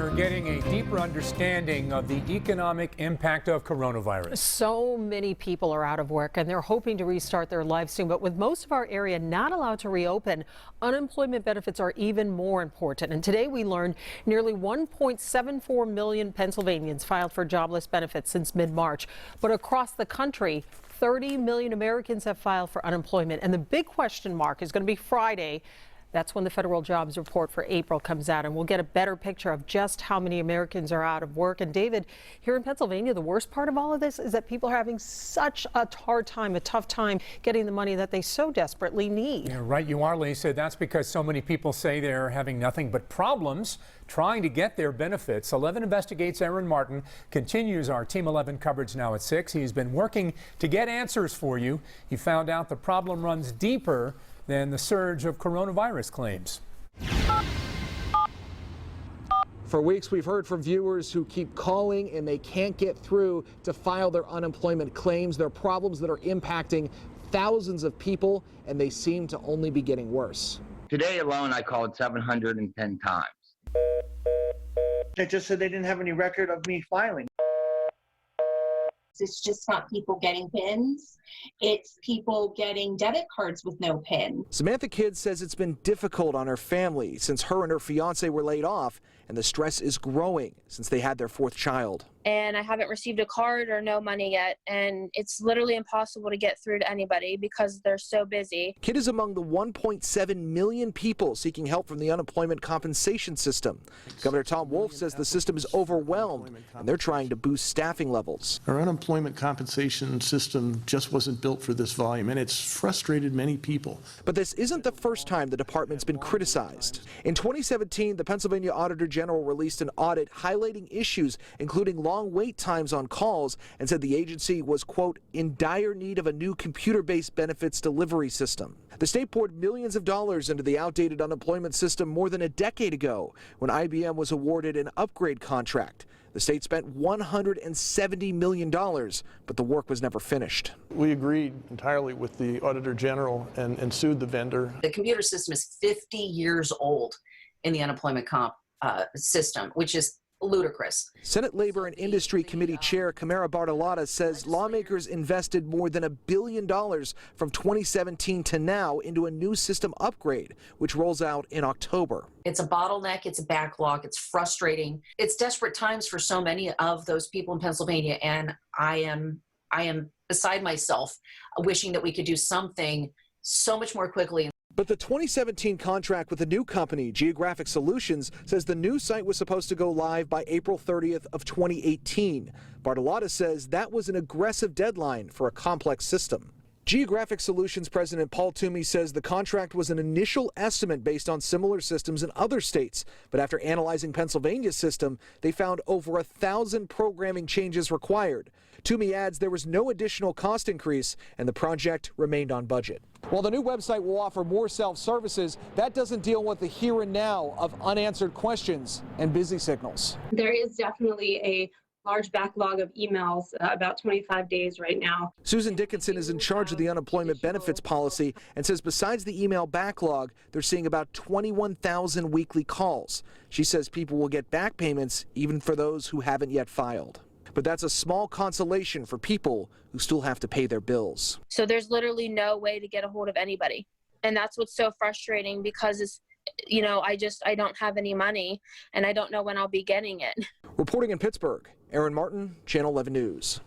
are getting a deeper understanding of the economic impact of coronavirus. So many people are out of work and they're hoping to restart their lives soon. But with most of our area not allowed to reopen, unemployment benefits are even more important. And today we learned nearly 1.74 million Pennsylvanians filed for jobless benefits since mid-March. But across the country, 30 million Americans have filed for unemployment. And the big question mark is going to be Friday. That's when the federal jobs report for April comes out, and we'll get a better picture of just how many Americans are out of work. And David, here in Pennsylvania, the worst part of all of this is that people are having such a hard time, a tough time getting the money that they so desperately need. Yeah, right, you are, Lisa. That's because so many people say they're having nothing but problems trying to get their benefits. 11 Investigates' Aaron Martin continues our Team 11 coverage now at 6. He's been working to get answers for you. He found out the problem runs deeper than the surge of coronavirus claims. For weeks, we've heard from viewers who keep calling and they can't get through to file their unemployment claims. There are problems that are impacting thousands of people, and they seem to only be getting worse. Today alone, I called 710 times. They just said they didn't have any record of me filing. It's just not people getting PINs. It's people getting debit cards with no PIN. Samantha Kidd says it's been difficult on her family since her and her fiance were laid off, and the stress is growing since they had their fourth child. And I haven't received a card or no money yet, and it's literally impossible to get through to anybody because they're so busy. Kidd is among the 1.7 million people seeking help from the unemployment compensation system. Governor Tom Wolf says the system is overwhelmed and they're trying to boost staffing levels. Our unemployment compensation system just wasn't built for this volume, and it's frustrated many people. But this isn't the first time the department's been criticized. In 2017, the Pennsylvania Auditor General released an audit highlighting issues, including long wait times on calls, and said the agency was, quote, in dire need of a new computer-based benefits delivery system. The state poured millions of dollars into the outdated unemployment system more than a decade ago when IBM was awarded an upgrade contract. The state spent $170 million, but the work was never finished. We agreed entirely with the Auditor General and sued the vendor. The computer system is 50 years old in the unemployment comp system, which is ludicrous. Senate Labor and Industry Committee Chair Camara Bartolotta says lawmakers invested more than $1 billion from 2017 to now into a new system upgrade, which rolls out in October. It's a bottleneck, it's a backlog, it's frustrating. It's desperate times for so many of those people in Pennsylvania, and I am beside myself wishing that we could do something so much more quickly. But the 2017 contract with a new company, Geographic Solutions, says the new site was supposed to go live by April 30th of 2018. Bartolotta says that was an aggressive deadline for a complex system. Geographic Solutions President Paul Toomey says the contract was an initial estimate based on similar systems in other states. But after analyzing Pennsylvania's system, they found over 1,000 programming changes required. Toomey adds there was no additional cost increase and the project remained on budget. While the new website will offer more self-services, that doesn't deal with the here and now of unanswered questions and busy signals. There is definitely a large backlog of emails, about 25 days right now. Susan Dickinson is in charge of the unemployment benefits policy and says besides the email backlog, they're seeing about 21,000 weekly calls. She says people will get back payments even for those who haven't yet filed. But that's a small consolation for people who still have to pay their bills. So there's literally no way to get a hold of anybody. And that's what's so frustrating because it's, you know, I don't have any money and I don't know when I'll be getting it. Reporting in Pittsburgh, Aaron Martin, Channel 11 News.